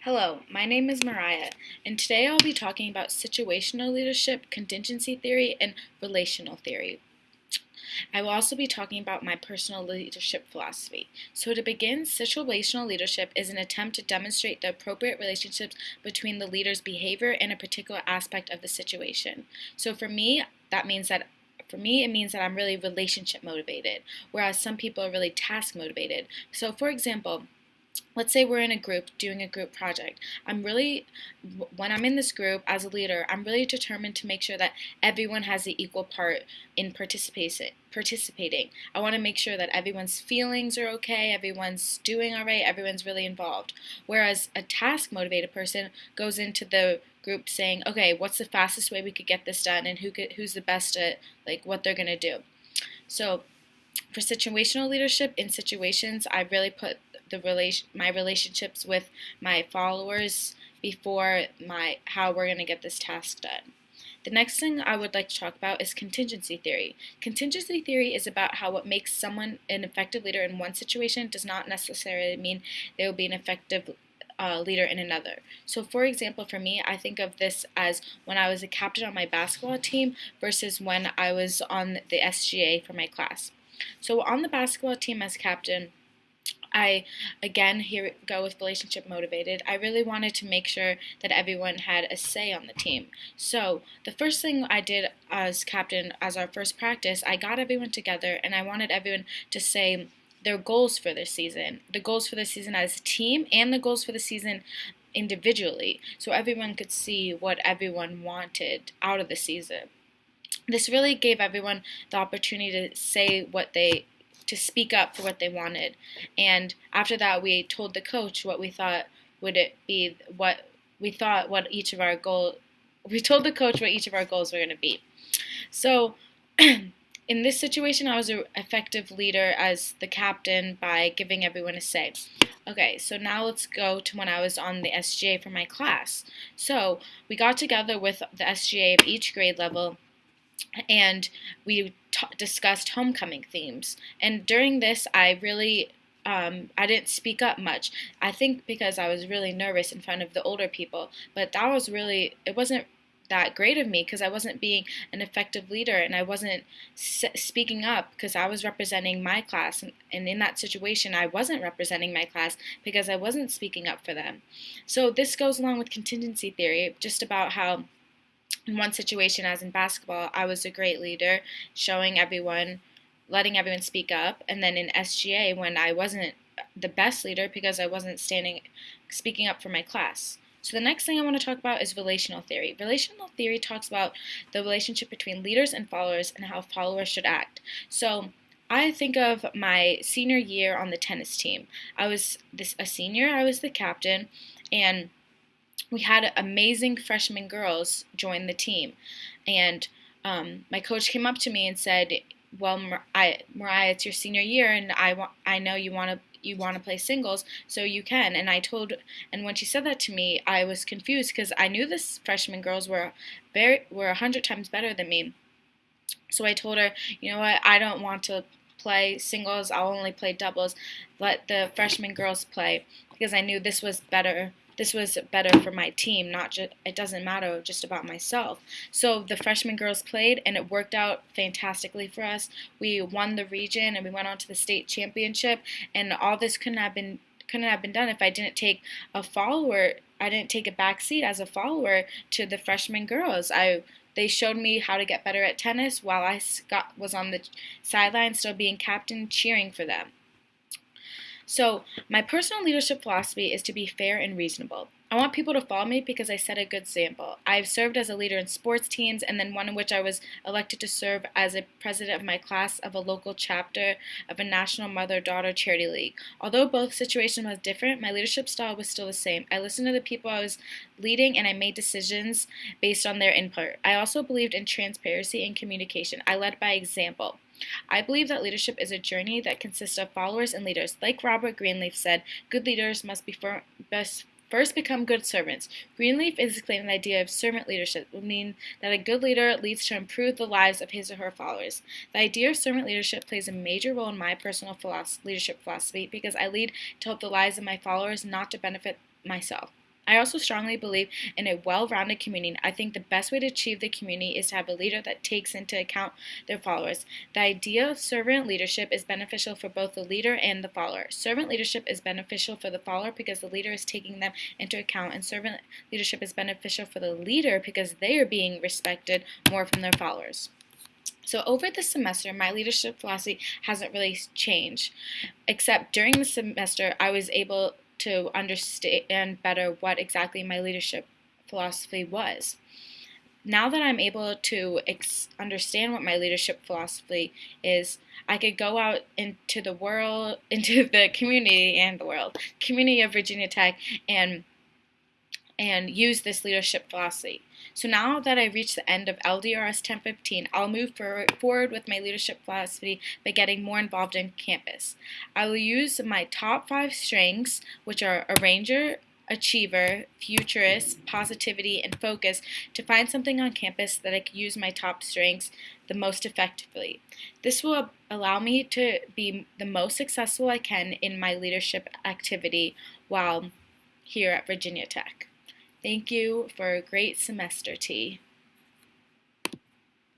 Hello, my name is Mariah, and today I'll be talking about situational leadership, contingency theory, and relational theory. I will also be talking about my personal leadership philosophy. So to begin, situational leadership is an attempt to demonstrate the appropriate relationships between the leader's behavior and a particular aspect of the situation. So for me, it means that I'm really relationship motivated, whereas some people are really task motivated. So for example, let's say we're in a group doing a group project. When I'm in this group as a leader, I'm really determined to make sure that everyone has the equal part in participating. I want to make sure that everyone's feelings are okay, everyone's doing all right, everyone's really involved. Whereas a task motivated person goes into the group saying, okay, what's the fastest way we could get this done, and who's the best at what they're going to do. So for situational leadership, in situations, I really put my relationships with my followers before how we're going to get this task done. The next thing I would like to talk about is contingency theory. Contingency theory is about how what makes someone an effective leader in one situation does not necessarily mean they will be an effective leader in another. So for example, for me, I think of this as when I was a captain on my basketball team versus when I was on the SGA for my class. So on the basketball team as captain, here we go with relationship motivated, I really wanted to make sure that everyone had a say on the team. So the first thing I did as captain, as our first practice, I got everyone together and I wanted everyone to say their goals for this season, the goals for the season as a team and the goals for the season individually, so everyone could see what everyone wanted out of the season. This really gave everyone the opportunity to speak up for what they wanted. And after that, we told the coach what we thought we told the coach what each of our goals were going to be. So in this situation, I was an effective leader as the captain by giving everyone a say. Okay, so now let's go to when I was on the SGA for my class. So we got together with the SGA of each grade level, and we discussed homecoming themes. And during this, I didn't speak up much. I think because I was really nervous in front of the older people. But it wasn't that great of me because I wasn't being an effective leader and I wasn't speaking up because I was representing my class. And in that situation, I wasn't representing my class because I wasn't speaking up for them. So this goes along with contingency theory, just about how in one situation, as in basketball, I was a great leader, letting everyone speak up. And then in SGA, when I wasn't the best leader because I wasn't speaking up for my class. So the next thing I want to talk about is relational theory. Relational theory talks about the relationship between leaders and followers and how followers should act. So I think of my senior year on the tennis team. I was a senior, I was the captain, and we had amazing freshman girls join the team. And my coach came up to me and said, well, Mariah, it's your senior year, and I know you want to play singles, so you can. And when she said that to me, I was confused because I knew this freshman girls were 100 times better than me. So I told her, you know what, I don't want to play singles, I'll only play doubles. Let the freshman girls play, because I knew this was better. This was better for my team, it doesn't matter just about myself. So the freshman girls played, and it worked out fantastically for us. We won the region, and we went on to the state championship, and all this couldn't have been done if I didn't take a back seat as a follower to the freshman girls. They showed me how to get better at tennis while I was on the sideline, still being captain, cheering for them. So my personal leadership philosophy is to be fair and reasonable. I want people to follow me because I set a good example. I've served as a leader in sports teams, and then one in which I was elected to serve as a president of my class of a local chapter of a national mother-daughter charity league. Although both situations was different, my leadership style was still the same. I listened to the people I was leading, and I made decisions based on their input. I also believed in transparency and communication. I led by example. I believe that leadership is a journey that consists of followers and leaders. Like Robert Greenleaf said, good leaders must first become good servants. Greenleaf is claiming the idea of servant leadership would mean that a good leader leads to improve the lives of his or her followers. The idea of servant leadership plays a major role in my personal leadership philosophy because I lead to help the lives of my followers, not to benefit myself. I also strongly believe in a well-rounded community. I think the best way to achieve the community is to have a leader that takes into account their followers. The idea of servant leadership is beneficial for both the leader and the follower. Servant leadership is beneficial for the follower because the leader is taking them into account, and servant leadership is beneficial for the leader because they are being respected more from their followers. So over the semester, my leadership philosophy hasn't really changed, except during the semester, I was able to understand better what exactly my leadership philosophy was. Now that I'm able to understand what my leadership philosophy is, I could go out into the world, into the community and the world, community of Virginia Tech, and use this leadership philosophy. So now that I've reached the end of LDRS 1015, I'll move forward with my leadership philosophy by getting more involved in campus. I will use my top 5 strengths, which are arranger, achiever, futurist, positivity, and focus, to find something on campus that I can use my top strengths the most effectively. This will allow me to be the most successful I can in my leadership activity while here at Virginia Tech. Thank you for a great semester, T.